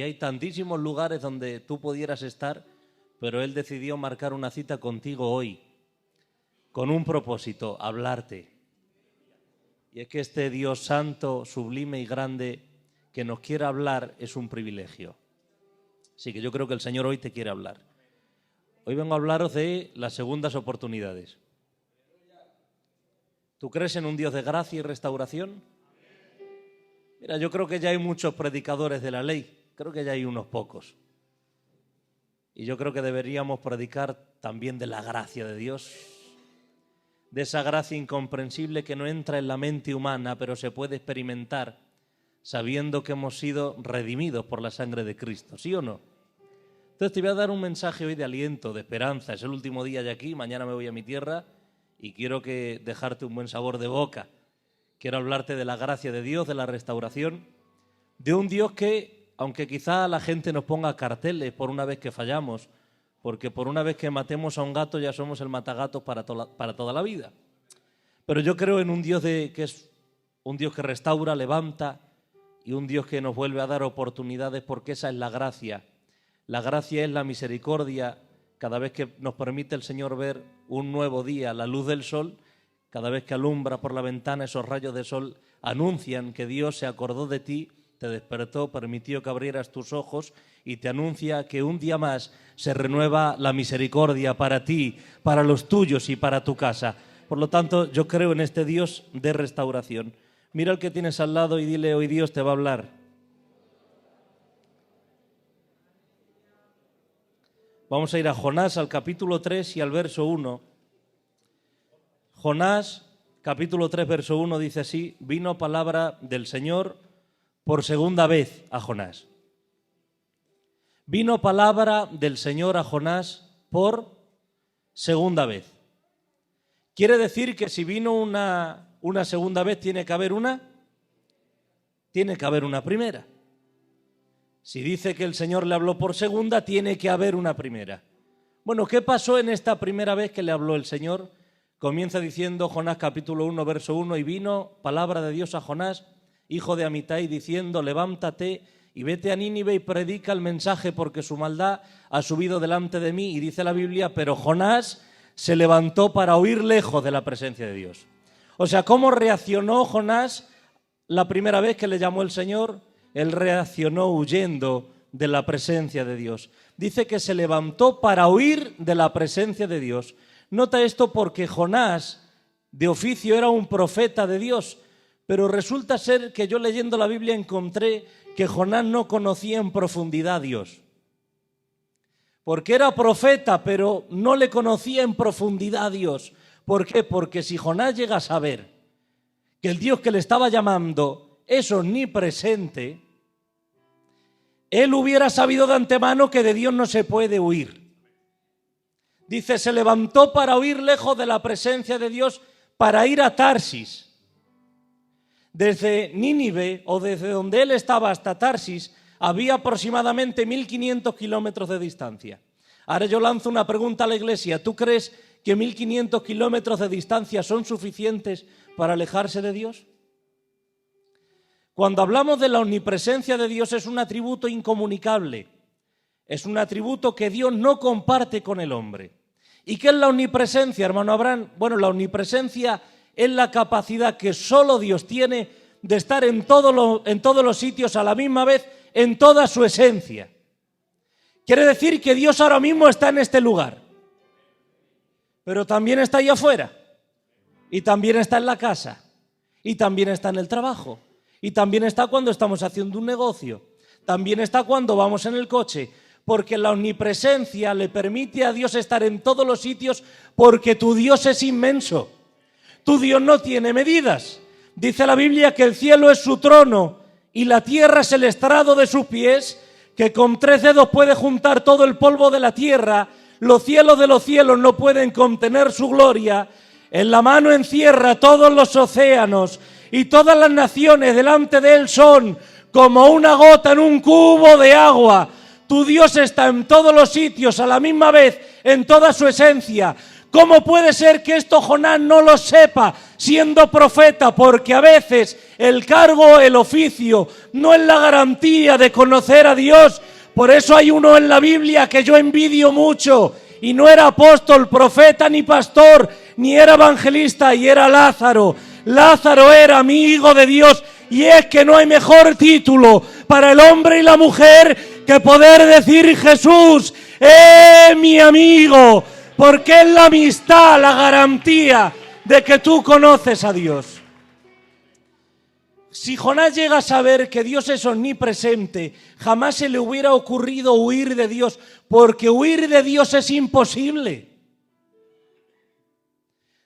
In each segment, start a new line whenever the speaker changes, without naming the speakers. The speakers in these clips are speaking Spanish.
y hay tantísimos lugares donde tú pudieras estar, pero Él decidió marcar una cita contigo hoy, con un propósito, hablarte. Y es que este Dios santo, sublime y grande que nos quiera hablar es un privilegio. Así que yo creo que el Señor hoy te quiere hablar. Hoy vengo a hablaros de las segundas oportunidades. ¿Tú crees en un Dios de gracia y restauración? Mira, yo creo que ya hay muchos predicadores de la ley, creo que ya hay unos pocos. Y yo creo que deberíamos predicar también de la gracia de Dios, de esa gracia incomprensible que no entra en la mente humana, pero se puede experimentar sabiendo que hemos sido redimidos por la sangre de Cristo, ¿sí o no? Entonces te voy a dar un mensaje hoy de aliento, de esperanza. Es el último día ya aquí, mañana me voy a mi tierra y quiero dejarte un buen sabor de boca. Quiero hablarte de la gracia de Dios, de la restauración, de un Dios que, aunque quizá la gente nos ponga carteles por una vez que fallamos, porque por una vez que matemos a un gato ya somos el matagatos para toda la vida. Pero yo creo en un Dios que es un Dios que restaura, levanta y un Dios que nos vuelve a dar oportunidades, porque esa es la gracia. La gracia es la misericordia. Cada vez que nos permite el Señor ver un nuevo día, la luz del sol, cada vez que alumbra por la ventana esos rayos de sol, anuncian que Dios se acordó de ti, te despertó, permitió que abrieras tus ojos y te anuncia que un día más se renueva la misericordia para ti, para los tuyos y para tu casa. Por lo tanto, yo creo en este Dios de restauración. Mira al que tienes al lado y dile: hoy Dios te va a hablar. Vamos a ir a Jonás, al capítulo 3 y al verso 1. Jonás, capítulo 3, verso 1, dice así: vino palabra del Señor por segunda vez a Jonás. Vino palabra del Señor a Jonás por segunda vez. Quiere decir que si vino una segunda vez tiene que haber una primera. Si dice que el Señor le habló por segunda, tiene que haber una primera. Bueno, ¿qué pasó en esta primera vez que le habló el Señor? Comienza diciendo Jonás capítulo 1, verso 1, y vino palabra de Dios a Jonás, hijo de Amitai, diciendo: levántate y vete a Nínive y predica el mensaje, porque su maldad ha subido delante de mí. Y dice la Biblia: pero Jonás se levantó para huir lejos de la presencia de Dios. O sea, ¿cómo reaccionó Jonás la primera vez que le llamó el Señor? Él reaccionó huyendo de la presencia de Dios. Dice que se levantó para huir de la presencia de Dios. Nota esto porque Jonás, de oficio, era un profeta de Dios, pero resulta ser que yo leyendo la Biblia encontré que Jonás no conocía en profundidad a Dios. Porque era profeta, pero no le conocía en profundidad a Dios. ¿Por qué? Porque si Jonás llega a saber que el Dios que le estaba llamando es omnipresente, él hubiera sabido de antemano que de Dios no se puede huir. Dice: se levantó para huir lejos de la presencia de Dios, para ir a Tarsis. Desde Nínive, o desde donde él estaba hasta Tarsis, había aproximadamente 1.500 kilómetros de distancia. Ahora yo lanzo una pregunta a la iglesia: ¿tú crees que 1.500 kilómetros de distancia son suficientes para alejarse de Dios? Cuando hablamos de la omnipresencia de Dios, es un atributo incomunicable. Es un atributo que Dios no comparte con el hombre. ¿Y qué es la omnipresencia, hermano Abraham? Bueno, la omnipresencia es la capacidad que solo Dios tiene de estar en todos los sitios a la misma vez, en toda su esencia. Quiere decir que Dios ahora mismo está en este lugar, pero también está allá afuera, y también está en la casa, y también está en el trabajo, y también está cuando estamos haciendo un negocio, también está cuando vamos en el coche, porque la omnipresencia le permite a Dios estar en todos los sitios, porque tu Dios es inmenso. Tu Dios no tiene medidas. Dice la Biblia que el cielo es su trono y la tierra es el estrado de sus pies, que con 3 dedos puede juntar todo el polvo de la tierra. Los cielos de los cielos no pueden contener su gloria. En la mano encierra todos los océanos, y todas las naciones delante de él son como una gota en un cubo de agua. Tu Dios está en todos los sitios a la misma vez, en toda su esencia, ¿Cómo puede ser que esto Jonás no lo sepa siendo profeta? Porque a veces el cargo, el oficio, no es la garantía de conocer a Dios. Por eso hay uno en la Biblia que yo envidio mucho, y no era apóstol, profeta ni pastor, ni era evangelista, y era Lázaro. Lázaro era amigo de Dios, y es que no hay mejor título para el hombre y la mujer que poder decir: Jesús, mi amigo. Porque es la amistad la garantía de que tú conoces a Dios. Si Jonás llega a saber que Dios es omnipresente, jamás se le hubiera ocurrido huir de Dios, porque huir de Dios es imposible.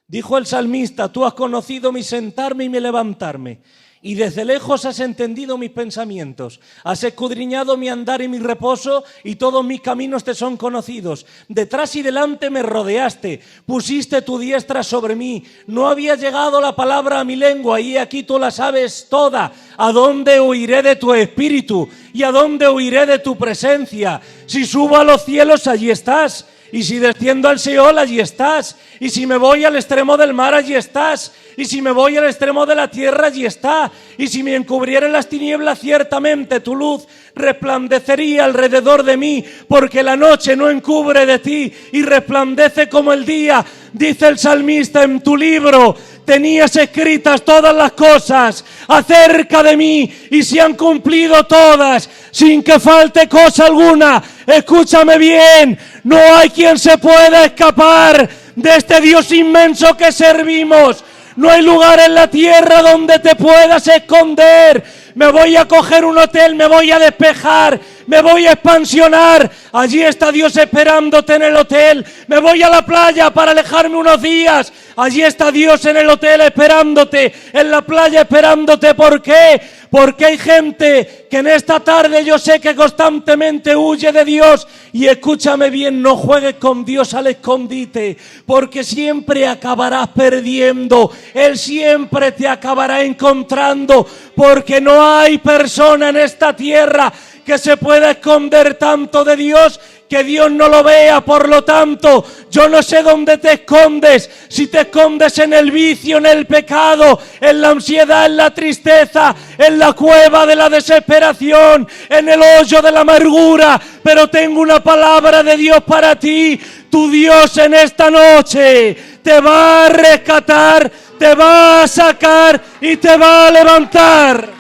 Dijo el salmista: tú has conocido mi sentarme y mi levantarme, y desde lejos has entendido mis pensamientos. Has escudriñado mi andar y mi reposo, y todos mis caminos te son conocidos. Detrás y delante me rodeaste, pusiste tu diestra sobre mí. No había llegado la palabra a mi lengua, y aquí tú la sabes toda. ¿A dónde huiré de tu espíritu? ¿Y a dónde huiré de tu presencia? Si subo a los cielos, allí estás. Y si desciendo al Seol, allí estás. Y si me voy al extremo del mar, allí estás. Y si me voy al extremo de la tierra, allí está. Y si me encubrieren las tinieblas, ciertamente tu luz resplandecería alrededor de mí, porque la noche no encubre de ti y resplandece como el día. Dice el salmista: en tu libro tenías escritas todas las cosas acerca de mí, y se han cumplido todas, sin que falte cosa alguna. Escúchame bien, no hay quien se pueda escapar de este Dios inmenso que servimos. No hay lugar en la tierra donde te puedas esconder. Me voy a coger un hotel, me voy a despejar, me voy a expansionar. Allí está Dios esperándote en el hotel. Me voy a la playa para alejarme unos días. Allí está Dios en el hotel esperándote, en la playa esperándote. ¿Por qué? Porque hay gente que en esta tarde yo sé que constantemente huye de Dios. Y escúchame bien, no juegues con Dios al escondite, porque siempre acabarás perdiendo. Él siempre te acabará encontrando, porque no hay persona en esta tierra que se pueda esconder tanto de Dios que Dios no lo vea. Por lo tanto, yo no sé dónde te escondes, si te escondes en el vicio, en el pecado, en la ansiedad, en la tristeza, en la cueva de la desesperación, en el hoyo de la amargura, pero tengo una palabra de Dios para ti. Tu Dios en esta noche te va a rescatar, te va a sacar y te va a levantar.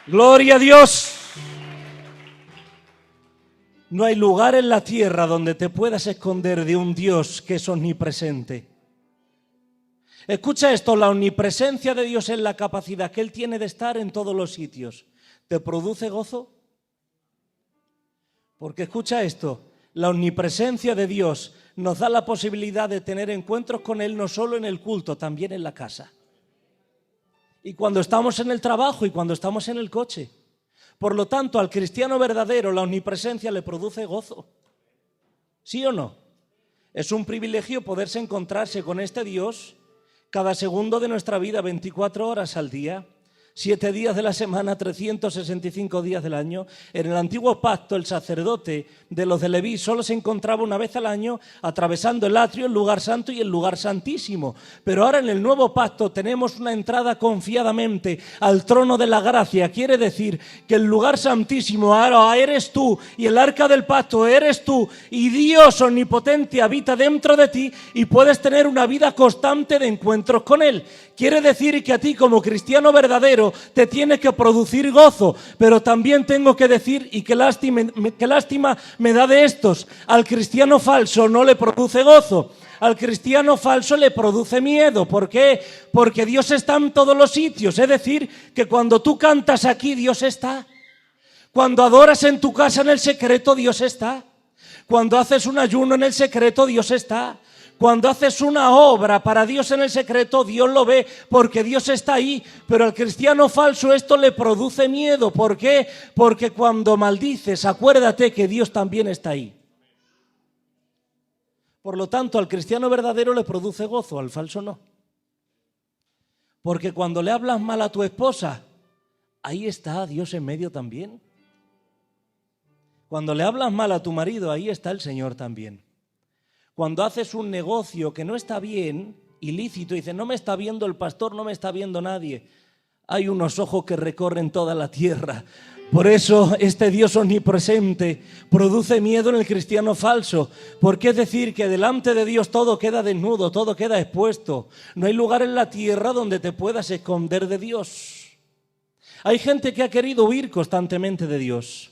Gloria a Dios. No hay lugar en la tierra donde te puedas esconder de un Dios que es omnipresente. Escucha esto: la omnipresencia de Dios es la capacidad que Él tiene de estar en todos los sitios. ¿Te produce gozo? Porque escucha esto: la omnipresencia de Dios nos da la posibilidad de tener encuentros con Él no solo en el culto, también en la casa. Y cuando estamos en el trabajo y cuando estamos en el coche. Por lo tanto, al cristiano verdadero la omnipresencia le produce gozo. ¿Sí o no? Es un privilegio poderse encontrarse con este Dios cada segundo de nuestra vida, 24 horas al día, 7 días de la semana, 365 días del año. En el antiguo pacto, el sacerdote de los de Leví solo se encontraba una vez al año atravesando el atrio, el lugar santo y el lugar santísimo. Pero ahora en el nuevo pacto tenemos una entrada confiadamente al trono de la gracia. Quiere decir que el lugar santísimo ahora eres tú, y el arca del pacto eres tú, y Dios omnipotente habita dentro de ti, y puedes tener una vida constante de encuentros con Él. Quiere decir que a ti, como cristiano verdadero, te tiene que producir gozo. Pero también tengo que decir, y qué lástima me da de estos: al cristiano falso no le produce gozo. Al cristiano falso le produce miedo. ¿Por qué? Porque Dios está en todos los sitios. Es decir, que cuando tú cantas aquí, Dios está. Cuando adoras en tu casa en el secreto, Dios está. Cuando haces un ayuno en el secreto, Dios está. Cuando haces una obra para Dios en el secreto, Dios lo ve, porque Dios está ahí. Pero al cristiano falso esto le produce miedo. ¿Por qué? Porque cuando maldices, acuérdate que Dios también está ahí. Por lo tanto, al cristiano verdadero le produce gozo, al falso no. Porque cuando le hablas mal a tu esposa, ahí está Dios en medio también. Cuando le hablas mal a tu marido, ahí está el Señor también. cuando haces un negocio que no está bien, ilícito, y dices, no me está viendo el pastor, no me está viendo nadie. Hay unos ojos que recorren toda la tierra. Por eso este Dios omnipresente produce miedo en el cristiano falso, porque es decir que delante de Dios todo queda desnudo, todo queda expuesto. No hay lugar en la tierra donde te puedas esconder de Dios. Hay gente que ha querido huir constantemente de Dios,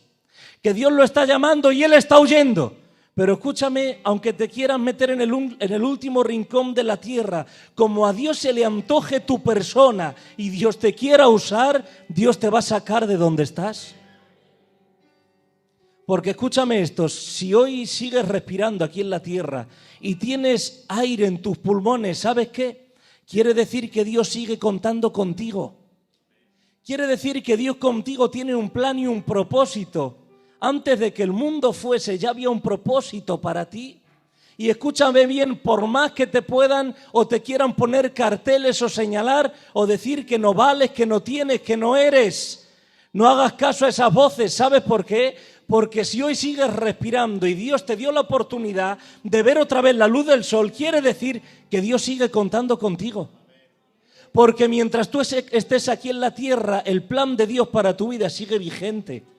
que Dios lo está llamando y él está huyendo. Pero escúchame, aunque te quieras meter en el último rincón de la tierra, como a Dios se le antoje tu persona y Dios te quiera usar, Dios te va a sacar de donde estás. Porque escúchame esto, si hoy sigues respirando aquí en la tierra y tienes aire en tus pulmones, ¿sabes qué? Quiere decir que Dios sigue contando contigo. Quiere decir que Dios contigo tiene un plan y un propósito. Antes de que el mundo fuese, ya había un propósito para ti. Y escúchame bien, por más que te puedan o te quieran poner carteles o señalar o decir que no vales, que no tienes, que no eres, no hagas caso a esas voces. ¿Sabes por qué? Porque si hoy sigues respirando y Dios te dio la oportunidad de ver otra vez la luz del sol, quiere decir que Dios sigue contando contigo. Porque mientras tú estés aquí en la tierra, el plan de Dios para tu vida sigue vigente.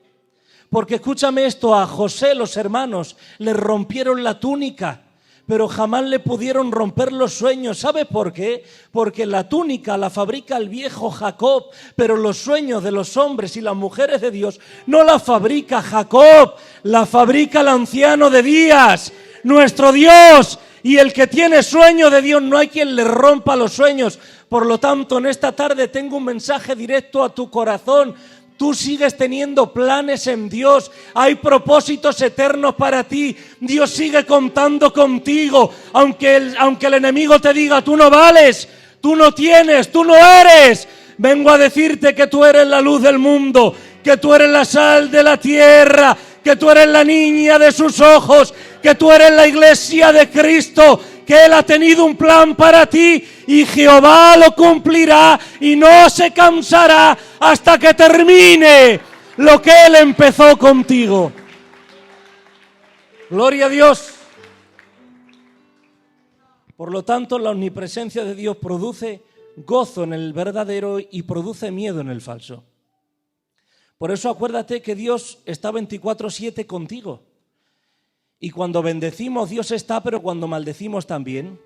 Porque escúchame esto, a José los hermanos le rompieron la túnica, pero jamás le pudieron romper los sueños. ¿Sabes por qué? Porque la túnica la fabrica el viejo Jacob, pero los sueños de los hombres y las mujeres de Dios no la fabrica Jacob, la fabrica el anciano de días, nuestro Dios. Y el que tiene sueño de Dios no hay quien le rompa los sueños. Por lo tanto, en esta tarde tengo un mensaje directo a tu corazón. Tú sigues teniendo planes en Dios, hay propósitos eternos para ti, Dios sigue contando contigo, aunque el enemigo te diga, tú no vales, tú no tienes, tú no eres. Vengo a decirte que tú eres la luz del mundo, que tú eres la sal de la tierra, que tú eres la niña de sus ojos, que tú eres la iglesia de Cristo, que Él ha tenido un plan para ti y Jehová lo cumplirá y no se cansará hasta que termine lo que Él empezó contigo. Gloria a Dios. Por lo tanto, la omnipresencia de Dios produce gozo en el verdadero y produce miedo en el falso. Por eso acuérdate que Dios está 24/7 contigo. Y cuando bendecimos, Dios está, pero cuando maldecimos también.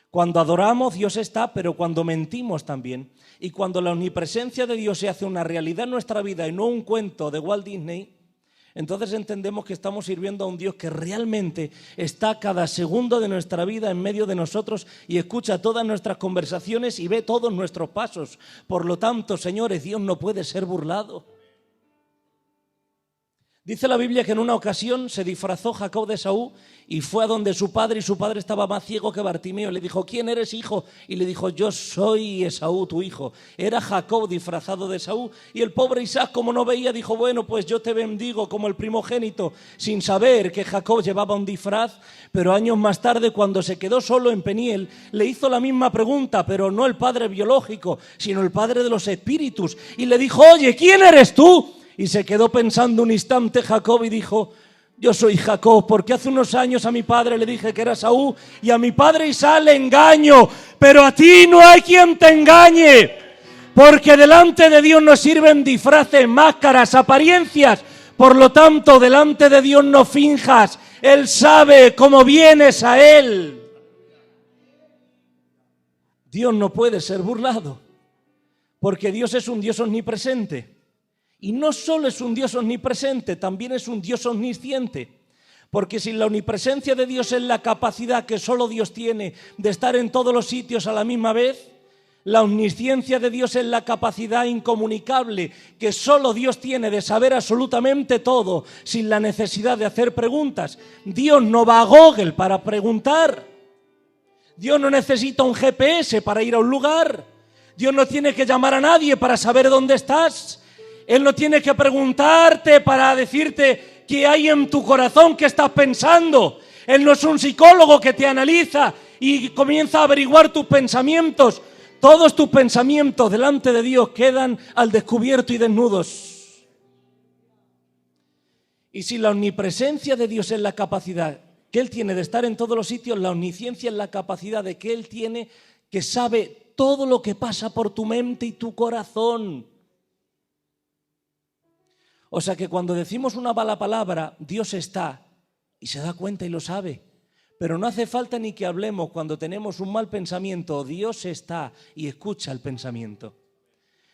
Cuando adoramos, Dios está, pero cuando mentimos también. Y cuando la omnipresencia de Dios se hace una realidad en nuestra vida y no un cuento de Walt Disney, entonces entendemos que estamos sirviendo a un Dios que realmente está cada segundo de nuestra vida en medio de nosotros y escucha todas nuestras conversaciones y ve todos nuestros pasos. Por lo tanto, señores, Dios no puede ser burlado. Dice la Biblia que en una ocasión se disfrazó Jacob de Esaú y fue a donde su padre, y su padre estaba más ciego que Bartimeo. Le dijo, ¿quién eres, hijo? Y le dijo, yo soy Esaú, tu hijo. Era Jacob disfrazado de Esaú. Y el pobre Isaac, como no veía, dijo, bueno, pues yo te bendigo como el primogénito, sin saber que Jacob llevaba un disfraz. Pero años más tarde, cuando se quedó solo en Peniel, le hizo la misma pregunta, pero no el padre biológico, sino el padre de los espíritus. Y le dijo, oye, ¿quién eres tú? Y se quedó pensando un instante Jacob y dijo, yo soy Jacob, porque hace unos años a mi padre le dije que era Esaú y a mi padre Isaac le engaño, pero a ti no hay quien te engañe, porque delante de Dios no sirven disfraces, máscaras, apariencias. Por lo tanto, delante de Dios no finjas, Él sabe cómo vienes a Él. Dios no puede ser burlado, porque Dios es un Dios omnipresente. Y no solo es un Dios omnipresente, también es un Dios omnisciente. Porque si la omnipresencia de Dios es la capacidad que solo Dios tiene de estar en todos los sitios a la misma vez, la omnisciencia de Dios es la capacidad incomunicable que solo Dios tiene de saber absolutamente todo sin la necesidad de hacer preguntas. Dios no va a Google para preguntar. Dios no necesita un GPS para ir a un lugar. Dios no tiene que llamar a nadie para saber dónde estás. Él no tiene que preguntarte para decirte qué hay en tu corazón, qué estás pensando. Él no es un psicólogo que te analiza y comienza a averiguar tus pensamientos. Todos tus pensamientos delante de Dios quedan al descubierto y desnudos. Y si la omnipresencia de Dios es la capacidad que Él tiene de estar en todos los sitios, la omnisciencia es la capacidad de que Él tiene, que sabe todo lo que pasa por tu mente y tu corazón. O sea que cuando decimos una mala palabra, Dios está y se da cuenta y lo sabe. Pero no hace falta ni que hablemos cuando tenemos un mal pensamiento, Dios está y escucha el pensamiento.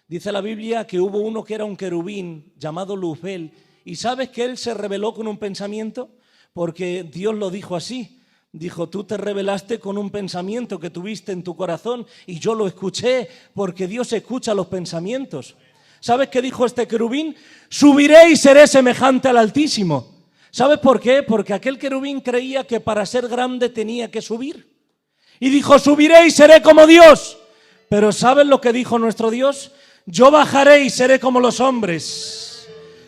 Dice la Biblia que hubo uno que era un querubín llamado Luzbel, y ¿sabes que él se rebeló con un pensamiento? Porque Dios lo dijo así. Dijo, tú te rebelaste con un pensamiento que tuviste en tu corazón y yo lo escuché, porque Dios escucha los pensamientos. ¿Sabes qué dijo este querubín? Subiré y seré semejante al Altísimo. ¿Sabes por qué? Porque aquel querubín creía que para ser grande tenía que subir. Y dijo, subiré y seré como Dios. Pero ¿sabes lo que dijo nuestro Dios? Yo bajaré y seré como los hombres.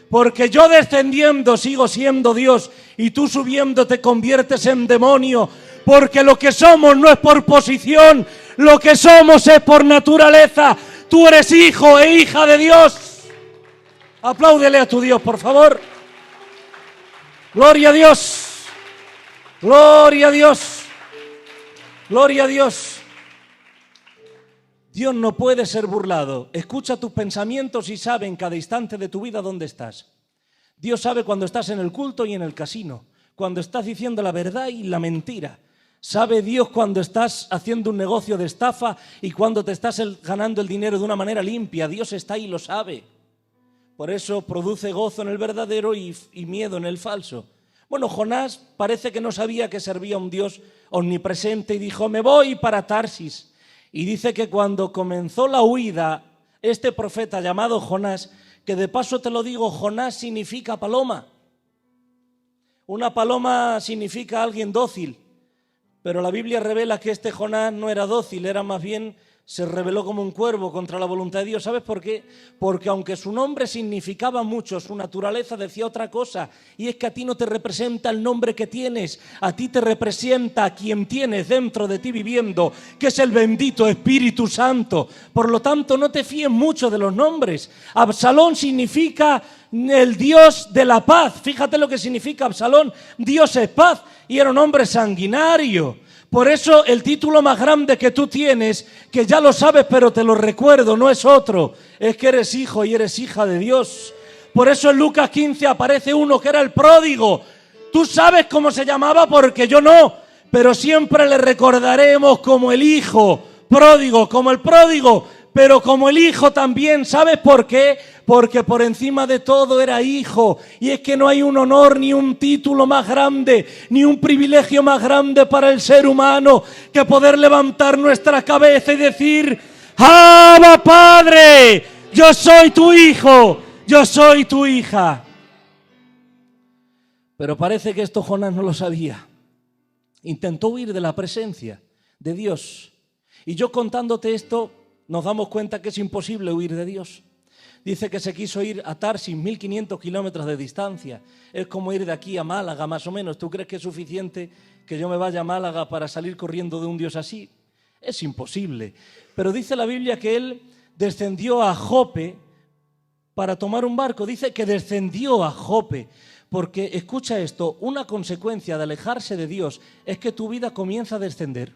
Porque yo descendiendo sigo siendo Dios y tú subiendo te conviertes en demonio. Porque lo que somos no es por posición, lo que somos es por naturaleza. Tú eres hijo e hija de Dios. Apláudele a tu Dios, por favor. Gloria a Dios. Gloria a Dios. Gloria a Dios. Dios no puede ser burlado. Escucha tus pensamientos y sabe en cada instante de tu vida dónde estás. Dios sabe cuando estás en el culto y en el casino, cuando estás diciendo la verdad y la mentira. Sabe Dios cuando estás haciendo un negocio de estafa y cuando te estás ganando el dinero de una manera limpia. Dios está ahí y lo sabe. Por eso produce gozo en el verdadero y miedo en el falso. Bueno, Jonás parece que no sabía que servía a un Dios omnipresente y dijo, me voy para Tarsis. Y dice que cuando comenzó la huida, este profeta llamado Jonás, que de paso te lo digo, Jonás significa paloma. Una paloma significa alguien dócil, pero la Biblia revela que este Jonás no era dócil, era más bien, se rebeló como un cuervo contra la voluntad de Dios. ¿Sabes por qué? Porque aunque su nombre significaba mucho, su naturaleza decía otra cosa, y es que a ti no te representa el nombre que tienes, a ti te representa a quien tienes dentro de ti viviendo, que es el bendito Espíritu Santo. Por lo tanto, no te fíes mucho de los nombres. Absalón significa el Dios de la paz. Fíjate lo que significa Absalón, Dios es paz, y era un hombre sanguinario. Por eso el título más grande que tú tienes, que ya lo sabes pero te lo recuerdo, no es otro, es que eres hijo y eres hija de Dios. Por eso en Lucas 15 aparece uno que era el pródigo. Tú sabes cómo se llamaba porque yo no, pero siempre le recordaremos como el hijo pródigo, como el pródigo, pero como el hijo también. ¿Sabes por qué? Porque por encima de todo era hijo. Y es que no hay un honor ni un título más grande, ni un privilegio más grande para el ser humano que poder levantar nuestra cabeza y decir, ¡Abba, Padre! Yo soy tu hijo, yo soy tu hija. Pero parece que esto Jonás no lo sabía. Intentó huir de la presencia de Dios. Y yo contándote esto, nos damos cuenta que es imposible huir de Dios. Dice que se quiso ir a Tarsis, 1500 kilómetros de distancia. Es como ir de aquí a Málaga, más o menos. ¿Tú crees que es suficiente que yo me vaya a Málaga para salir corriendo de un Dios así? Es imposible. Pero dice la Biblia que él descendió a Jope para tomar un barco. Dice que descendió a Jope. Porque, escucha esto, una consecuencia de alejarse de Dios es que tu vida comienza a descender.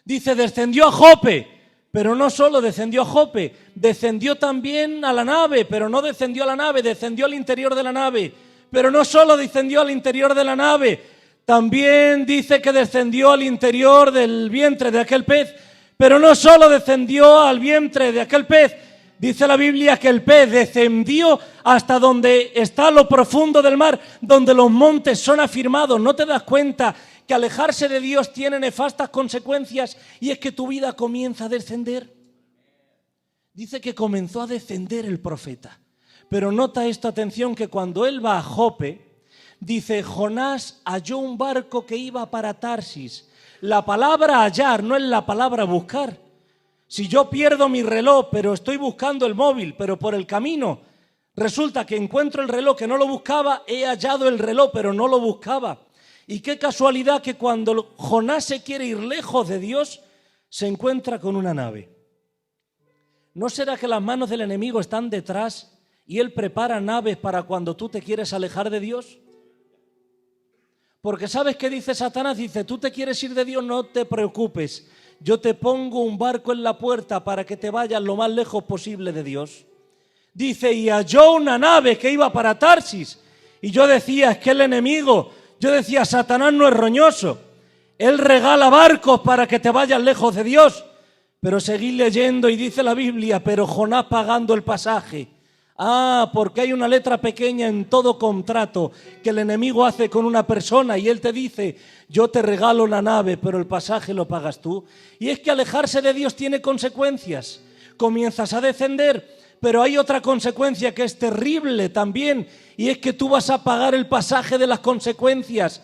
Dice, descendió a Jope, pero no solo descendió a Jope, descendió también a la nave, pero no descendió a la nave, descendió al interior de la nave. Pero no solo descendió al interior de la nave, también dice que descendió al interior del vientre de aquel pez, pero no solo descendió al vientre de aquel pez, dice la Biblia que el pez descendió hasta donde está lo profundo del mar, donde los montes son afirmados. ¿No te das cuenta que alejarse de Dios tiene nefastas consecuencias y es que tu vida comienza a descender? Dice que comenzó a descender el profeta. Pero nota esta atención, que cuando él va a Jope, dice, Jonás halló un barco que iba para Tarsis. La palabra hallar no es la palabra buscar. Si yo pierdo mi reloj, pero estoy buscando el móvil, pero por el camino resulta que encuentro el reloj que no lo buscaba, he hallado el reloj, pero no lo buscaba. Y qué casualidad que cuando Jonás se quiere ir lejos de Dios, se encuentra con una nave. ¿No será que las manos del enemigo están detrás y él prepara naves para cuando tú te quieres alejar de Dios? Porque ¿sabes qué dice Satanás? Dice, tú te quieres ir de Dios, no te preocupes. Yo te pongo un barco en la puerta para que te vayas lo más lejos posible de Dios. Dice, y halló una nave que iba para Tarsis. Y yo decía, es que el enemigo, yo decía, Satanás no es roñoso. Él regala barcos para que te vayas lejos de Dios. Pero seguí leyendo y dice la Biblia, pero Jonás pagando el pasaje. Ah, porque hay una letra pequeña en todo contrato que el enemigo hace con una persona y él te dice, yo te regalo la nave, pero el pasaje lo pagas tú. Y es que alejarse de Dios tiene consecuencias. Comienzas a descender, pero hay otra consecuencia que es terrible también, y es que tú vas a pagar el pasaje de las consecuencias.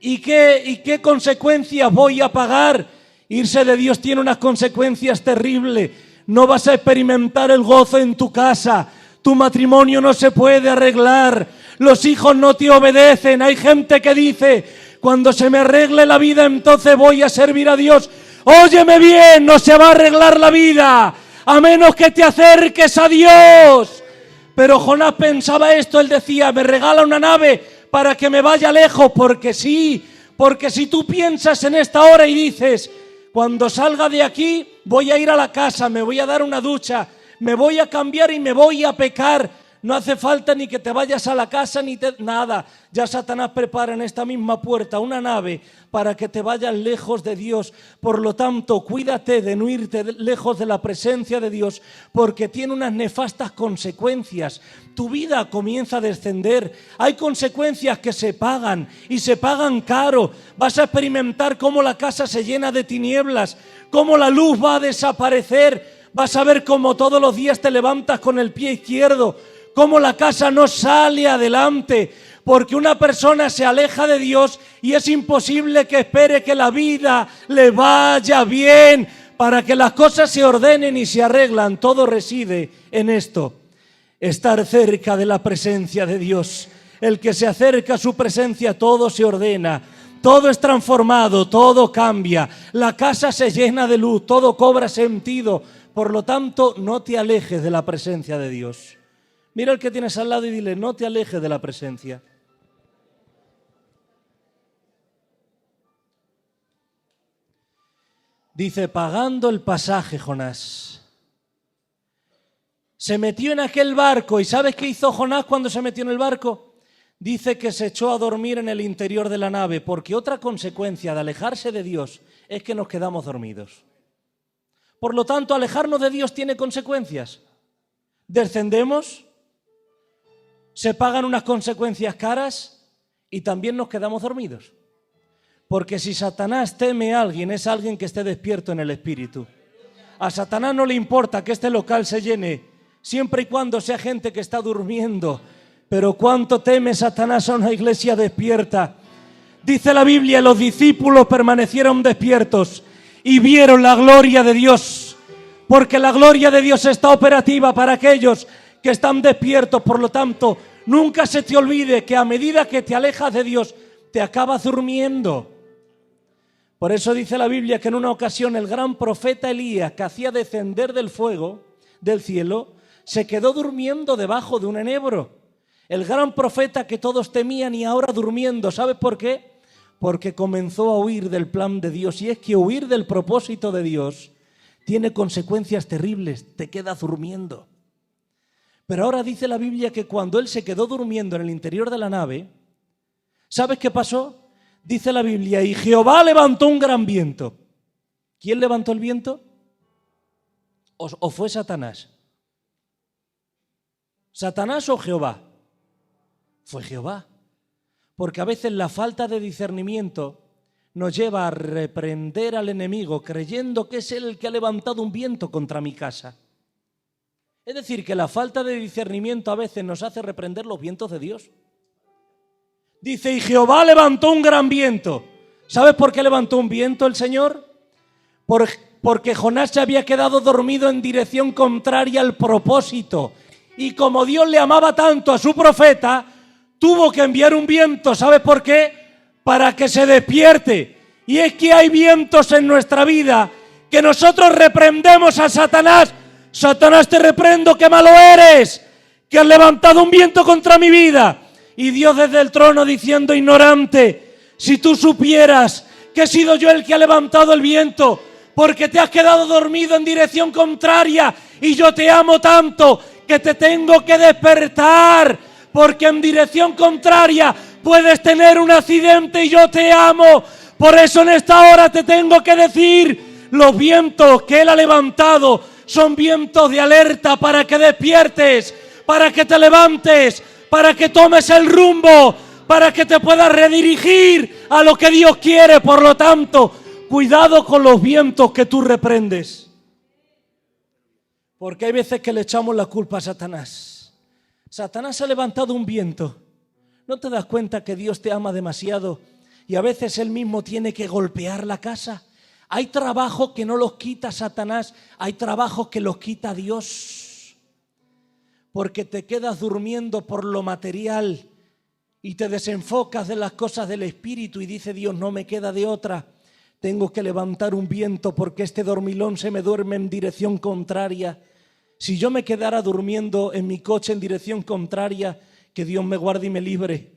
¿Y qué consecuencias voy a pagar? Irse de Dios tiene unas consecuencias terribles. No vas a experimentar el gozo en tu casa. Tu matrimonio no se puede arreglar. Los hijos no te obedecen. Hay gente que dice, cuando se me arregle la vida, entonces voy a servir a Dios. Óyeme bien, no se va a arreglar la vida, a menos que te acerques a Dios. Pero Jonás pensaba esto, él decía, me regala una nave para que me vaya lejos, porque sí, porque si tú piensas en esta hora y dices, cuando salga de aquí voy a ir a la casa, me voy a dar una ducha, me voy a cambiar y me voy a pecar, no hace falta ni que te vayas a la casa ni nada. Ya Satanás prepara en esta misma puerta una nave para que te vayas lejos de Dios. Por lo tanto, cuídate de no irte lejos de la presencia de Dios, porque tiene unas nefastas consecuencias. Tu vida comienza a descender. Hay consecuencias que se pagan y se pagan caro. Vas a experimentar cómo la casa se llena de tinieblas, cómo la luz va a desaparecer. Vas a ver cómo todos los días te levantas con el pie izquierdo, cómo la casa no sale adelante, porque una persona se aleja de Dios y es imposible que espere que la vida le vaya bien. Para que las cosas se ordenen y se arreglan, todo reside en esto: estar cerca de la presencia de Dios. El que se acerca a su presencia, todo se ordena, todo es transformado, todo cambia, la casa se llena de luz, todo cobra sentido. Por lo tanto, no te alejes de la presencia de Dios. Mira al que tienes al lado y dile, no te alejes de la presencia. Dice, pagando el pasaje, Jonás se metió en aquel barco. ¿Y sabes qué hizo Jonás cuando se metió en el barco? Dice que se echó a dormir en el interior de la nave, porque otra consecuencia de alejarse de Dios es que nos quedamos dormidos. Por lo tanto, alejarnos de Dios tiene consecuencias. Descendemos, se pagan unas consecuencias caras y también nos quedamos dormidos. Porque si Satanás teme a alguien, es alguien que esté despierto en el espíritu. A Satanás no le importa que este local se llene, siempre y cuando sea gente que está durmiendo. Pero cuánto teme Satanás a una iglesia despierta. Dice la Biblia, los discípulos permanecieron despiertos y vieron la gloria de Dios, porque la gloria de Dios está operativa para aquellos que están despiertos. Por lo tanto, nunca se te olvide que a medida que te alejas de Dios, te acabas durmiendo. Por eso dice la Biblia que en una ocasión el gran profeta Elías, que hacía descender del fuego del cielo, se quedó durmiendo debajo de un enebro. El gran profeta que todos temían y ahora durmiendo. ¿Sabes por qué? Porque comenzó a huir del plan de Dios. Y es que huir del propósito de Dios tiene consecuencias terribles. Te quedas durmiendo. Pero ahora dice la Biblia que cuando él se quedó durmiendo en el interior de la nave, ¿sabes qué pasó? Dice la Biblia, y Jehová levantó un gran viento. ¿Quién levantó el viento? ¿O fue Satanás? ¿Satanás o Jehová? Fue Jehová. Porque a veces la falta de discernimiento nos lleva a reprender al enemigo creyendo que es él el que ha levantado un viento contra mi casa. Es decir, que la falta de discernimiento a veces nos hace reprender los vientos de Dios. Dice, y Jehová levantó un gran viento. ¿Sabes por qué levantó un viento el Señor? Porque Jonás se había quedado dormido en dirección contraria al propósito. Y como Dios le amaba tanto a su profeta, tuvo que enviar un viento. ¿Sabes por qué? Para que se despierte. Y es que hay vientos en nuestra vida que nosotros reprendemos a Satanás. Satanás, te reprendo, qué malo eres, que has levantado un viento contra mi vida. Y Dios desde el trono diciendo, ignorante, Si tú supieras que he sido yo el que ha levantado el viento, porque te has quedado dormido en dirección contraria y yo te amo tanto que te tengo que despertar, porque en dirección contraria puedes tener un accidente y yo te amo. Por eso en esta hora te tengo que decir, los vientos que Él ha levantado son vientos de alerta para que despiertes, para que te levantes, para que tomes el rumbo, para que te puedas redirigir a lo que Dios quiere. Por lo tanto, cuidado con los vientos que tú reprendes. Porque hay veces que le echamos la culpa a Satanás. Satanás ha levantado un viento. ¿No te das cuenta que Dios te ama demasiado y a veces Él mismo tiene que golpear la casa? Hay trabajos que no los quita Satanás, hay trabajos que los quita Dios. Porque te quedas durmiendo por lo material y te desenfocas de las cosas del Espíritu y dice Dios, no me queda de otra. Tengo que levantar un viento porque este dormilón se me duerme en dirección contraria. Si yo me quedara durmiendo en mi coche en dirección contraria, que Dios me guarde y me libre.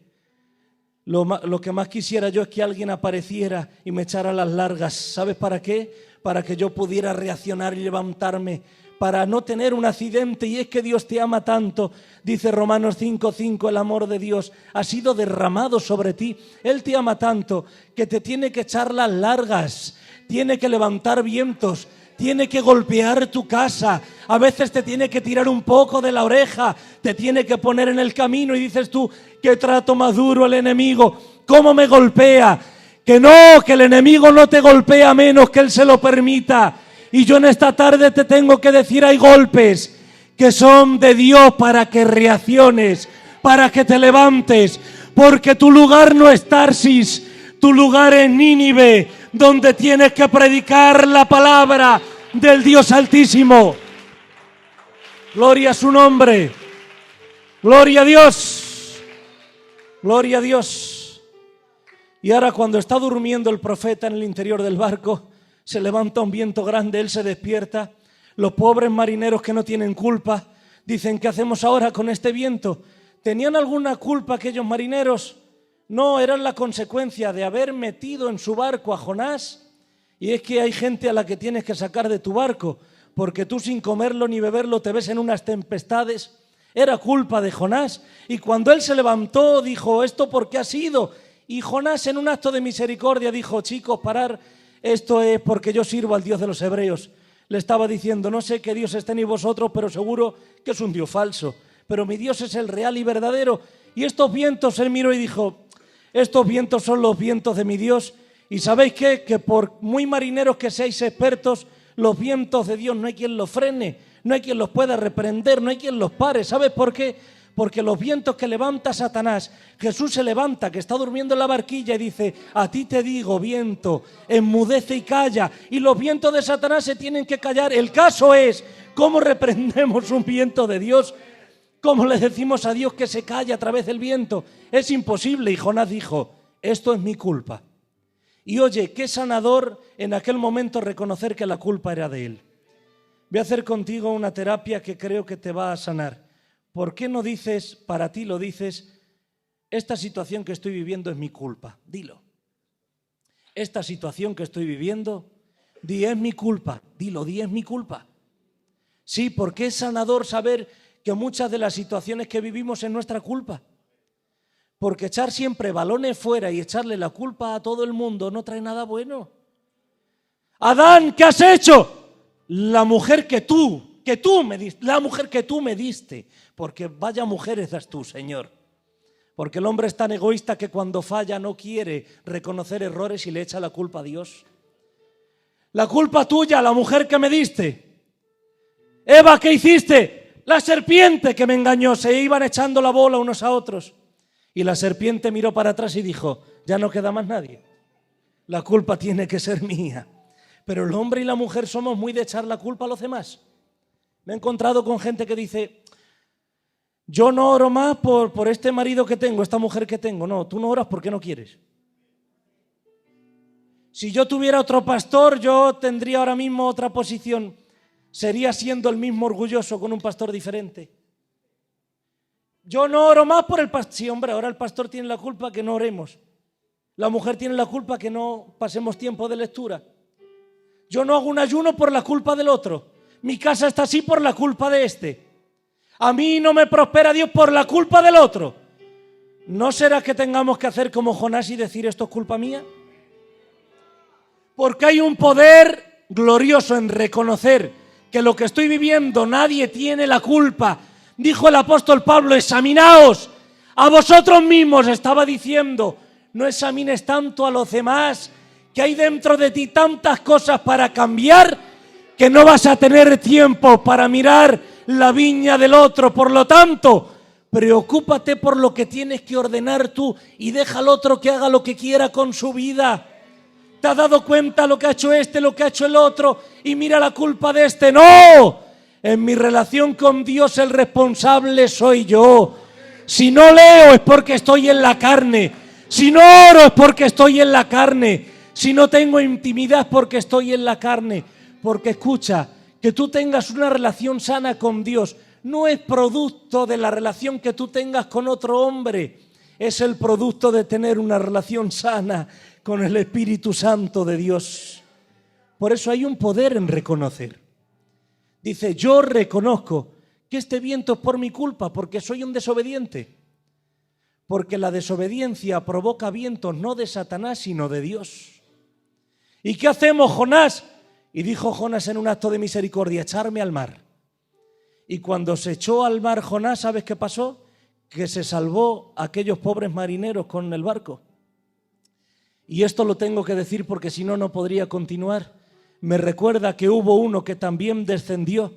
Lo que más quisiera yo es que alguien apareciera y me echara las largas. ¿Sabes para qué? Para que yo pudiera reaccionar y levantarme, para no tener un accidente. Y es que Dios te ama tanto. Dice Romanos 5:5, el amor de Dios ha sido derramado sobre ti. Él te ama tanto que te tiene que echar las largas, tiene que levantar vientos, tiene que golpear tu casa, a veces te tiene que tirar un poco de la oreja, te tiene que poner en el camino y dices tú, qué trato más duro el enemigo, cómo me golpea. Que no, que el enemigo no te golpea menos que él se lo permita. Y yo en esta tarde te tengo que decir, hay golpes que son de Dios para que reacciones, para que te levantes, porque tu lugar no es Tarsis, tu lugar es Nínive, donde tienes que predicar la palabra del Dios Altísimo. Gloria a su nombre. Gloria a Dios. Gloria a Dios. Y ahora cuando está durmiendo el profeta en el interior del barco, se levanta un viento grande, él se despierta. Los pobres marineros que no tienen culpa dicen, ¿qué hacemos ahora con este viento? ¿Tenían alguna culpa aquellos marineros? No, eran la consecuencia de haber metido en su barco a Jonás. Y es que hay gente a la que tienes que sacar de tu barco, porque tú sin comerlo ni beberlo te ves en unas tempestades. Era culpa de Jonás. Y cuando él se levantó dijo, ¿esto por qué ha sido? Y Jonás en un acto de misericordia dijo, chicos, parar, esto es porque yo sirvo al Dios de los hebreos. Le estaba diciendo, no sé qué Dios esté ni vosotros, pero seguro que es un Dios falso. Pero mi Dios es el real y verdadero. Y estos vientos, él miró y dijo, estos vientos son los vientos de mi Dios. Y ¿sabéis qué? Que por muy marineros que seáis expertos, los vientos de Dios no hay quien los frene, no hay quien los pueda reprender, no hay quien los pare. ¿Sabes por qué? Porque los vientos que levanta Satanás, Jesús se levanta, que está durmiendo en la barquilla y dice, a ti te digo, viento, enmudece y calla. Y los vientos de Satanás se tienen que callar. El caso es, ¿cómo reprendemos un viento de Dios? ¿Cómo le decimos a Dios que se calle a través del viento? Es imposible. Y Jonás dijo, esto es mi culpa. Y oye, qué sanador en aquel momento reconocer que la culpa era de él. Voy a hacer contigo una terapia que creo que te va a sanar. ¿Por qué no dices, para ti lo dices, esta situación que estoy viviendo es mi culpa? Dilo. Esta situación que estoy viviendo, di es mi culpa. Dilo, di es mi culpa. Sí, porque es sanador saber que muchas de las situaciones que vivimos es nuestra culpa. Porque echar siempre balones fuera y echarle la culpa a todo el mundo no trae nada bueno. Adán, ¿qué has hecho? La mujer que tú me diste, la mujer que tú me diste. Porque vaya mujeres das tú, Señor. Porque el hombre es tan egoísta que cuando falla no quiere reconocer errores y le echa la culpa a Dios. La culpa tuya, la mujer que me diste. Eva, ¿qué hiciste? La serpiente que me engañó. Se iban echando la bola unos a otros. Y la serpiente miró para atrás y dijo, ya no queda más nadie. La culpa tiene que ser mía. Pero el hombre y la mujer somos muy de echar la culpa a los demás. Me he encontrado con gente que dice, yo no oro más por este marido que tengo, esta mujer que tengo. No, tú no oras porque no quieres. Si yo tuviera otro pastor, yo tendría ahora mismo otra posición. Sería siendo el mismo orgulloso con un pastor diferente. Yo no oro más por el pastor. Sí, hombre, ahora el pastor tiene la culpa que no oremos. La mujer tiene la culpa que no pasemos tiempo de lectura. Yo no hago un ayuno por la culpa del otro. Mi casa está así por la culpa de este. A mí no me prospera Dios por la culpa del otro. ¿No será que tengamos que hacer como Jonás y decir esto es culpa mía? Porque hay un poder glorioso en reconocer que lo que estoy viviendo nadie tiene la culpa. Dijo el apóstol Pablo, examinaos a vosotros mismos, estaba diciendo, no examines tanto a los demás, que hay dentro de ti tantas cosas para cambiar que no vas a tener tiempo para mirar la viña del otro. Por lo tanto, preocúpate por lo que tienes que ordenar tú y deja al otro que haga lo que quiera con su vida. ¿Te has dado cuenta lo que ha hecho este, lo que ha hecho el otro? Y mira la culpa de este. ¡No! En mi relación con Dios el responsable soy yo. Si no leo es porque estoy en la carne. Si no oro es porque estoy en la carne. Si no tengo intimidad es porque estoy en la carne. Porque escucha, que tú tengas una relación sana con Dios no es producto de la relación que tú tengas con otro hombre. Es el producto de tener una relación sana con el Espíritu Santo de Dios. Por eso hay un poder en reconocer. Dice, yo reconozco que este viento es por mi culpa, porque soy un desobediente. Porque la desobediencia provoca vientos no de Satanás, sino de Dios. ¿Y qué hacemos, Jonás? Y dijo Jonás en un acto de misericordia, echarme al mar. Y cuando se echó al mar Jonás, ¿sabes qué pasó? Que se salvó a aquellos pobres marineros con el barco. Y esto lo tengo que decir porque si no, no podría continuar. Me recuerda que hubo uno que también descendió,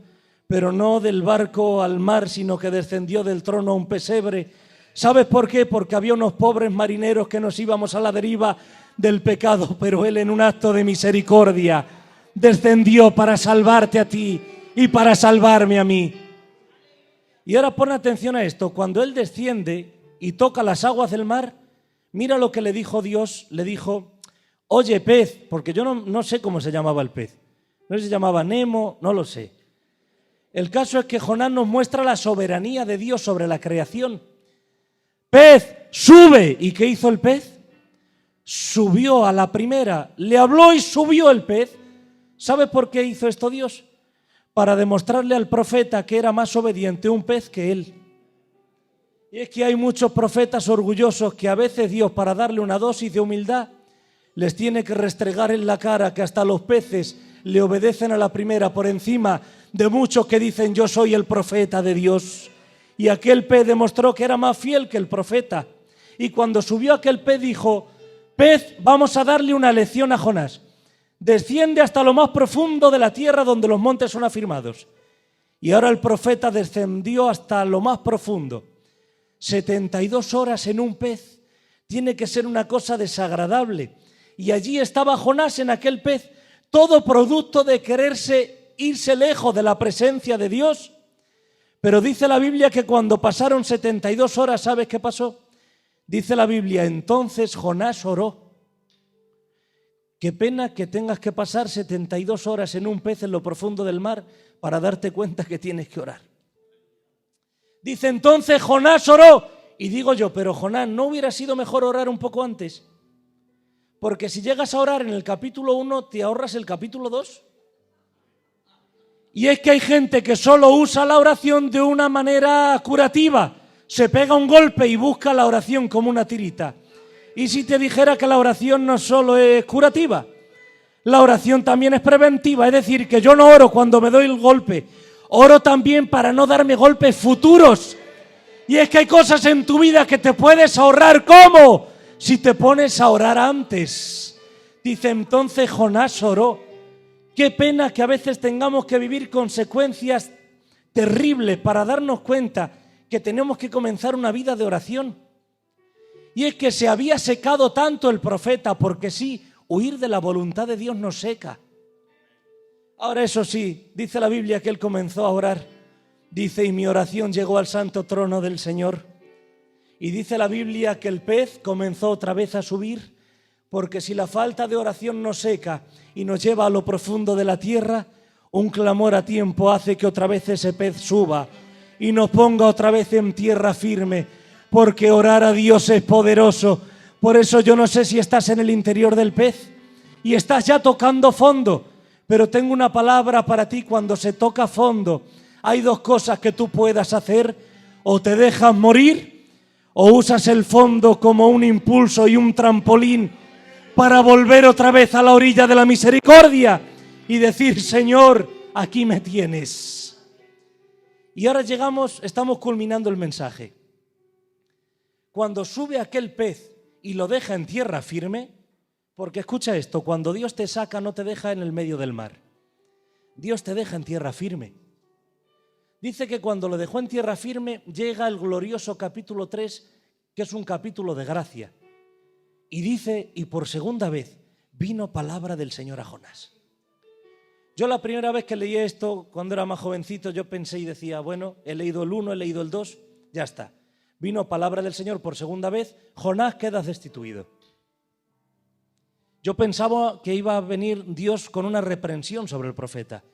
pero no del barco al mar, sino que descendió del trono a un pesebre. ¿Sabes por qué? Porque había unos pobres marineros que nos íbamos a la deriva del pecado, pero él en un acto de misericordia descendió para salvarte a ti y para salvarme a mí. Y ahora pon atención a esto, cuando él desciende y toca las aguas del mar, mira lo que le dijo Dios, le dijo, oye pez, porque yo no sé cómo se llamaba el pez, no sé si se llamaba Nemo, no lo sé. El caso es que Jonás nos muestra la soberanía de Dios sobre la creación. Pez, sube. ¿Y qué hizo el pez? Subió a la primera, le habló y subió el pez. ¿Sabe por qué hizo esto Dios? Para demostrarle al profeta que era más obediente un pez que él. Y es que hay muchos profetas orgullosos que a veces Dios, para darle una dosis de humildad, les tiene que restregar en la cara que hasta los peces le obedecen a la primera por encima de muchos que dicen yo soy el profeta de Dios. Y aquel pez demostró que era más fiel que el profeta. Y cuando subió aquel pez dijo, pez, vamos a darle una lección a Jonás. Desciende hasta lo más profundo de la tierra donde los montes son afirmados. Y ahora el profeta descendió hasta lo más profundo. 72 horas en un pez tiene que ser una cosa desagradable. Y allí estaba Jonás en aquel pez, todo producto de quererse irse lejos de la presencia de Dios. Pero dice la Biblia que cuando pasaron 72 horas, ¿sabes qué pasó? Dice la Biblia, entonces Jonás oró. Qué pena que tengas que pasar 72 horas en un pez en lo profundo del mar para darte cuenta que tienes que orar. Dice entonces Jonás oró. Y digo yo, pero Jonás, ¿no hubiera sido mejor orar un poco antes? Porque si llegas a orar en el capítulo 1, te ahorras el capítulo 2. Y es que hay gente que solo usa la oración de una manera curativa. Se pega un golpe y busca la oración como una tirita. Y si te dijera que la oración no solo es curativa, la oración también es preventiva. Es decir, que yo no oro cuando me doy el golpe. Oro también para no darme golpes futuros. Y es que hay cosas en tu vida que te puedes ahorrar. ¿Cómo? Si te pones a orar antes. Dice entonces Jonás oró. Qué pena que a veces tengamos que vivir consecuencias terribles para darnos cuenta que tenemos que comenzar una vida de oración. Y es que se había secado tanto el profeta, porque sí, huir de la voluntad de Dios nos seca. Ahora eso sí, dice la Biblia que él comenzó a orar. Dice, y mi oración llegó al santo trono del Señor. Y dice la Biblia que el pez comenzó otra vez a subir, porque si la falta de oración nos seca y nos lleva a lo profundo de la tierra, un clamor a tiempo hace que otra vez ese pez suba y nos ponga otra vez en tierra firme, porque orar a Dios es poderoso Por eso yo no sé si estás en el interior del pez y estás ya tocando fondo, pero tengo una palabra para ti. Cuando se toca fondo, hay dos cosas que tú puedas hacer: o te dejas morir o usas el fondo como un impulso y un trampolín para volver otra vez a la orilla de la misericordia y decir: Señor, aquí me tienes. Y ahora estamos culminando el mensaje. Cuando sube aquel pez y lo deja en tierra firme, porque escucha esto, cuando Dios te saca no te deja en el medio del mar, Dios te deja en tierra firme. Dice que cuando lo dejó en tierra firme llega el glorioso capítulo 3, que es un capítulo de gracia. Y dice, y por segunda vez vino palabra del Señor a Jonás. Yo la primera vez que leí esto, cuando era más jovencito, yo pensé y decía, bueno, he leído el 1, he leído el 2, ya está. Vino palabra del Señor por segunda vez, Jonás queda destituido. Yo pensaba que iba a venir Dios con una reprensión sobre el profeta.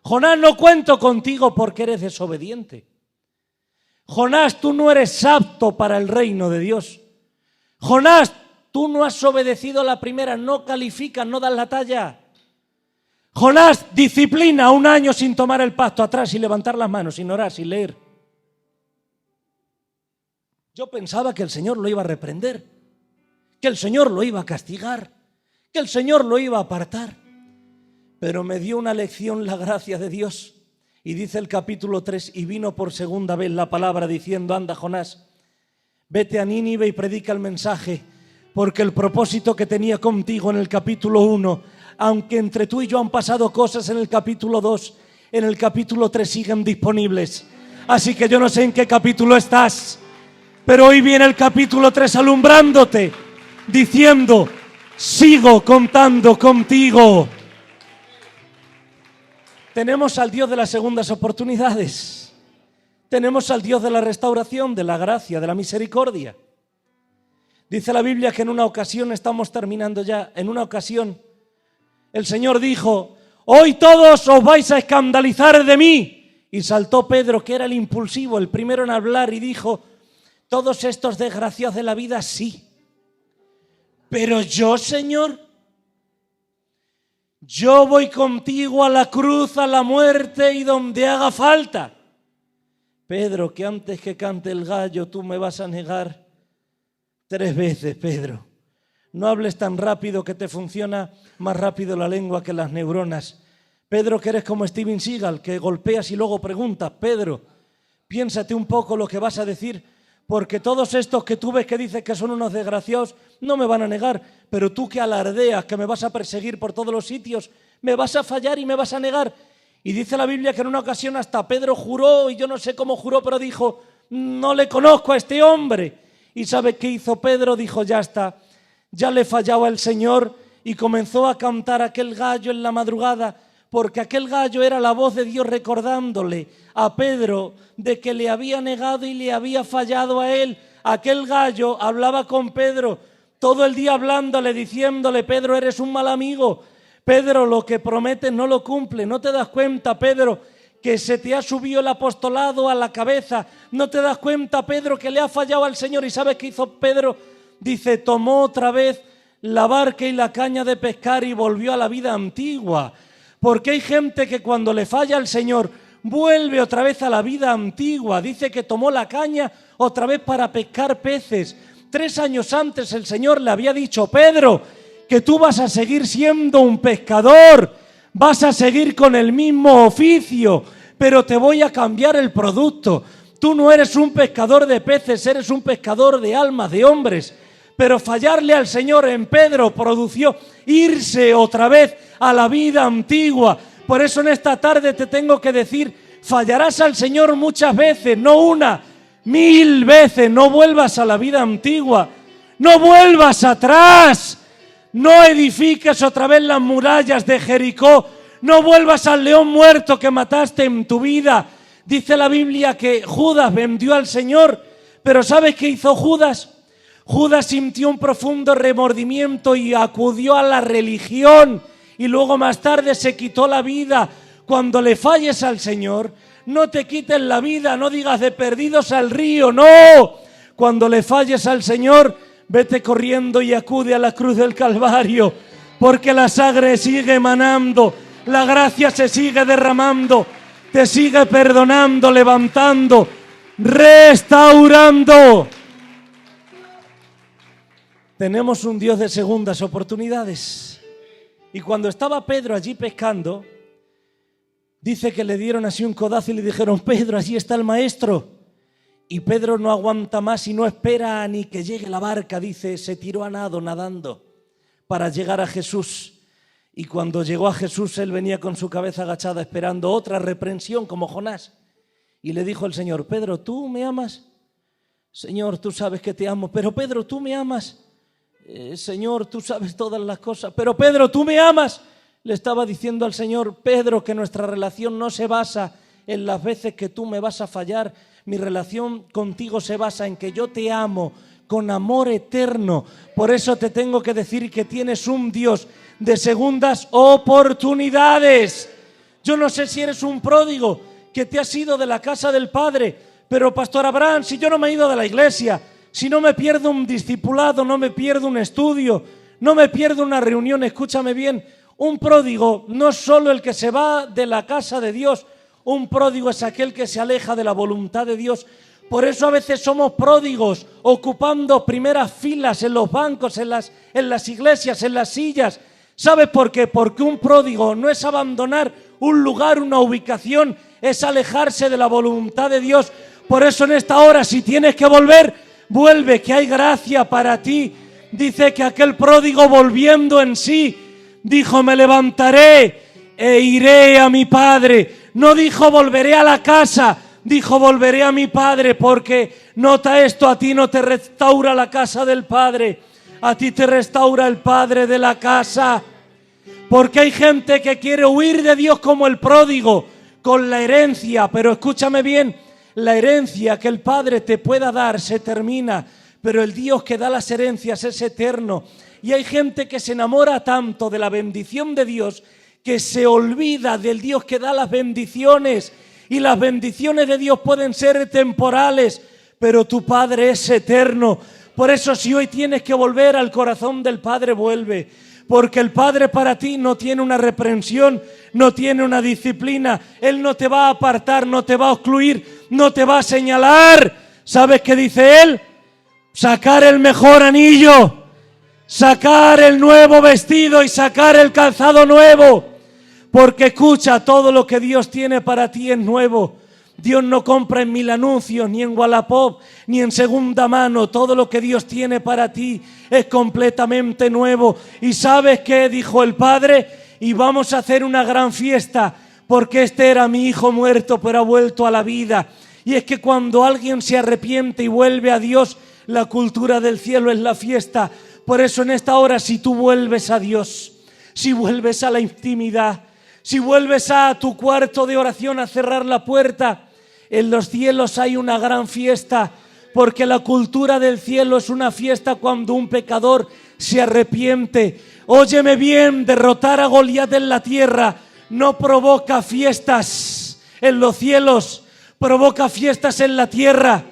Jonás, no cuento contigo porque eres desobediente. Jonás, tú no eres apto para el reino de Dios. Jonás, tú no has obedecido a la primera, no calificas, no das la talla. Jonás, disciplina 1 año sin tomar el pasto atrás, sin levantar las manos, sin orar, sin leer. Yo pensaba que el Señor lo iba a reprender, que el Señor lo iba a castigar, que el Señor lo iba a apartar. Pero me dio una lección la gracia de Dios. Y dice el capítulo 3, y vino por segunda vez la palabra diciendo: anda, Jonás, vete a Nínive y predica el mensaje, porque el propósito que tenía contigo en el capítulo 1, aunque entre tú y yo han pasado cosas en el capítulo 2, en el capítulo 3 siguen disponibles. Así que yo no sé en qué capítulo estás, pero hoy viene el capítulo 3 alumbrándote, diciendo: sigo contando contigo. Tenemos al Dios de las segundas oportunidades. Tenemos al Dios de la restauración, de la gracia, de la misericordia. Dice la Biblia que en una ocasión, estamos terminando ya, en una ocasión el Señor dijo: hoy todos os vais a escandalizar de mí. Y saltó Pedro, que era el impulsivo, el primero en hablar, y dijo: todos estos desgraciados de la vida, sí. Pero yo, Señor, yo voy contigo a la cruz, a la muerte y donde haga falta. Pedro, que antes que cante el gallo tú me vas a negar 3 veces, Pedro. No hables tan rápido, que te funciona más rápido la lengua que las neuronas. Pedro, que eres como Steven Seagal, que golpeas y luego preguntas. Pedro, piénsate un poco lo que vas a decir, porque todos estos que tú ves que dices que son unos desgraciados no me van a negar, pero tú que alardeas que me vas a perseguir por todos los sitios, me vas a fallar y me vas a negar. Y dice la Biblia que en una ocasión hasta Pedro juró, y yo no sé cómo juró, pero dijo: no le conozco a este hombre. ¿Y sabe qué hizo Pedro? Dijo: ya está, ya le fallaba el Señor, y comenzó a cantar aquel gallo en la madrugada, porque aquel gallo era la voz de Dios recordándole a Pedro de que le había negado y le había fallado a él. Aquel gallo hablaba con Pedro todo el día, hablándole, diciéndole: Pedro, eres un mal amigo. Pedro, lo que prometes no lo cumple. ¿No te das cuenta, Pedro, que se te ha subido el apostolado a la cabeza? ¿No te das cuenta, Pedro, que le ha fallado al Señor? ¿Y sabes qué hizo Pedro? Dice: tomó otra vez la barca y la caña de pescar y volvió a la vida antigua. Porque hay gente que cuando le falla al Señor vuelve otra vez a la vida antigua. Dice que tomó la caña otra vez para pescar peces. 3 años antes el Señor le había dicho: Pedro, que tú vas a seguir siendo un pescador, vas a seguir con el mismo oficio, pero te voy a cambiar el producto. Tú no eres un pescador de peces, eres un pescador de almas, de hombres. Pero fallarle al Señor en Pedro produjo irse otra vez a la vida antigua. Por eso en esta tarde te tengo que decir: fallarás al Señor muchas veces, no 1, 1000 veces. No vuelvas a la vida antigua, no vuelvas atrás, no edifiques otra vez las murallas de Jericó, no vuelvas al león muerto que mataste en tu vida. Dice la Biblia que Judas vendió al Señor, pero ¿sabes qué hizo Judas? Judas sintió un profundo remordimiento y acudió a la religión, y luego más tarde se quitó la vida. Cuando le falles al Señor, no te quites la vida, no digas de perdidos al río, no. Cuando le falles al Señor, Vete corriendo y acude a la cruz del Calvario, porque la sangre sigue emanando, la gracia se sigue derramando, te sigue perdonando, levantando, restaurando. Tenemos un Dios de segundas oportunidades. Y cuando estaba Pedro allí pescando, dice que le dieron así un codazo y le dijeron: Pedro, allí está el maestro. Y Pedro no aguanta más y no espera ni que llegue la barca, dice, se tiró a nado, nadando, para llegar a Jesús. Y cuando llegó a Jesús, él venía con su cabeza agachada esperando otra reprensión como Jonás. Y le dijo el Señor: Pedro, ¿tú me amas? Señor, tú sabes que te amo. Pero Pedro, ¿tú me amas? Señor, tú sabes todas las cosas. Pero Pedro, ¿tú me amas? Le estaba diciendo al Señor: Pedro, que nuestra relación no se basa en las veces que tú me vas a fallar. Mi relación contigo se basa en que yo te amo con amor eterno. Por eso te tengo que decir que tienes un Dios de segundas oportunidades. Yo no sé si eres un pródigo que te has ido de la casa del Padre, pero Pastor Abraham, si yo no me he ido de la iglesia, si no me pierdo un discipulado, no me pierdo un estudio, no me pierdo una reunión, escúchame bien, un pródigo no es solo el que se va de la casa de Dios, un pródigo es aquel que se aleja de la voluntad de Dios. Por eso a veces somos pródigos, ocupando primeras filas en los bancos, en las iglesias, en las sillas. ¿Sabes por qué? Porque un pródigo no es abandonar un lugar, una ubicación, es alejarse de la voluntad de Dios. Por eso en esta hora, si tienes que volver, vuelve, que hay gracia para ti. Dice que aquel pródigo, volviendo en sí, dijo: me levantaré e iré a mi padre. No dijo: volveré a la casa, dijo: volveré a mi padre, porque nota esto, a ti no te restaura la casa del padre, a ti te restaura el padre de la casa. Porque hay gente que quiere huir de Dios como el pródigo, con la herencia, pero escúchame bien, la herencia que el Padre te pueda dar se termina, pero el Dios que da las herencias es eterno. Y hay gente que se enamora tanto de la bendición de Dios que se olvida del Dios que da las bendiciones. Y las bendiciones de Dios pueden ser temporales, pero tu Padre es eterno. Por eso, si hoy tienes que volver al corazón del Padre, vuelve. Porque el Padre para ti no tiene una reprensión, no tiene una disciplina. Él no te va a apartar, no te va a excluir, no te va a señalar. ¿Sabes qué dice Él? Sacar el mejor anillo, sacar el nuevo vestido y sacar el calzado nuevo. Porque escucha, todo lo que Dios tiene para ti es nuevo. Dios no compra en Mil Anuncios, ni en Wallapop, ni en segunda mano. Todo lo que Dios tiene para ti es completamente nuevo. ¿Y sabes qué dijo el Padre? Y vamos a hacer una gran fiesta, porque este era mi hijo muerto, pero ha vuelto a la vida. Y es que cuando alguien se arrepiente y vuelve a Dios, la cultura del cielo es la fiesta. Por eso en esta hora, si tú vuelves a Dios, si vuelves a la intimidad, si vuelves a tu cuarto de oración a cerrar la puerta, en los cielos hay una gran fiesta, porque la cultura del cielo es una fiesta cuando un pecador se arrepiente. Óyeme bien, derrotar a Goliat en la tierra no provoca fiestas en los cielos, provoca fiestas en la tierra.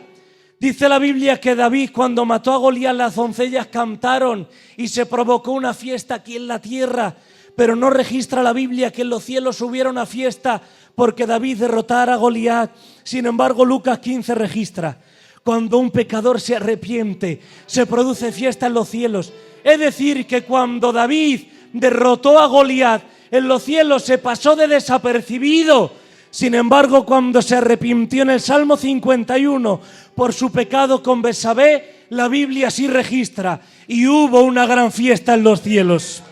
Dice la Biblia que David, cuando mató a Goliat, las doncellas cantaron y se provocó una fiesta aquí en la tierra. Pero no registra la Biblia que en los cielos hubiera una fiesta porque David derrotara a Goliat. Sin embargo, Lucas 15 registra: cuando un pecador se arrepiente, se produce fiesta en los cielos. Es decir, que cuando David derrotó a Goliat, en los cielos se pasó de desapercibido. Sin embargo, cuando se arrepintió en el Salmo 51 por su pecado con Betsabé, la Biblia sí registra: y hubo una gran fiesta en los cielos.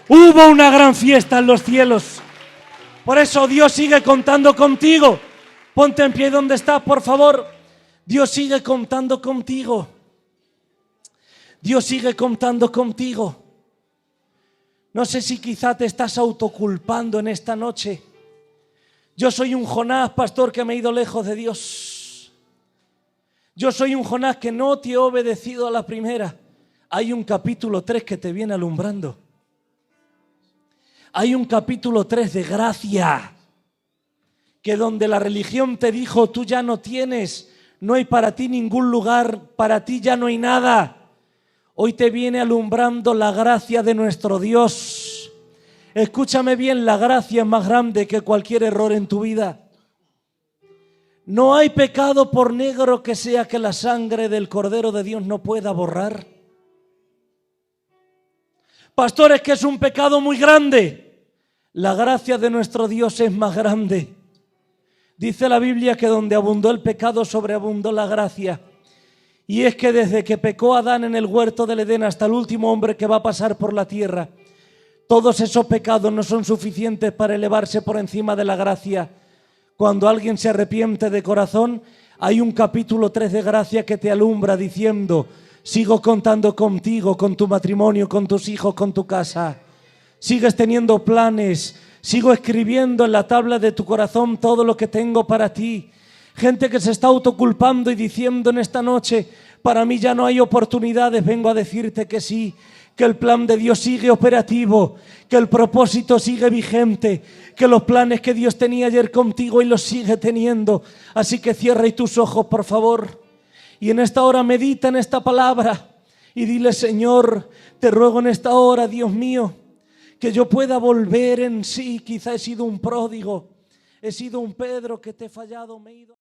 Hubo una gran fiesta en los cielos. Por eso Dios sigue contando contigo. Ponte en pie donde estás, por favor. Dios sigue contando contigo. Dios sigue contando contigo. No sé si quizá te estás autoculpando en esta noche. Yo soy un Jonás, pastor, que me he ido lejos de Dios. Yo soy un Jonás que no te he obedecido a la primera. Hay un capítulo 3 que te viene alumbrando. Hay un capítulo 3 de gracia, que donde la religión te dijo: tú ya no tienes, no hay para ti ningún lugar, para ti ya no hay nada. Hoy te viene alumbrando la gracia de nuestro Dios. Escúchame bien, la gracia es más grande que cualquier error en tu vida. No hay pecado por negro que sea que la sangre del Cordero de Dios no pueda borrar. Pastor, es que es un pecado muy grande. La gracia de nuestro Dios es más grande. Dice la Biblia que donde abundó el pecado, sobreabundó la gracia. Y es que desde que pecó Adán en el huerto del Edén hasta el último hombre que va a pasar por la tierra, todos esos pecados no son suficientes para elevarse por encima de la gracia. Cuando alguien se arrepiente de corazón, hay un capítulo 3 de gracia que te alumbra diciendo: sigo contando contigo, con tu matrimonio, con tus hijos, con tu casa. Sigues teniendo planes. Sigo escribiendo en la tabla de tu corazón todo lo que tengo para ti. Gente que se está autoculpando y diciendo en esta noche: para mí ya no hay oportunidades. Vengo a decirte que sí, que el plan de Dios sigue operativo, que el propósito sigue vigente, que los planes que Dios tenía ayer contigo y los sigue teniendo. Así que cierra tus ojos, por favor, y en esta hora medita en esta palabra y dile: Señor, te ruego en esta hora, Dios mío, que yo pueda volver en sí. Quizá he sido un pródigo, he sido un Pedro que te he fallado, me he ido.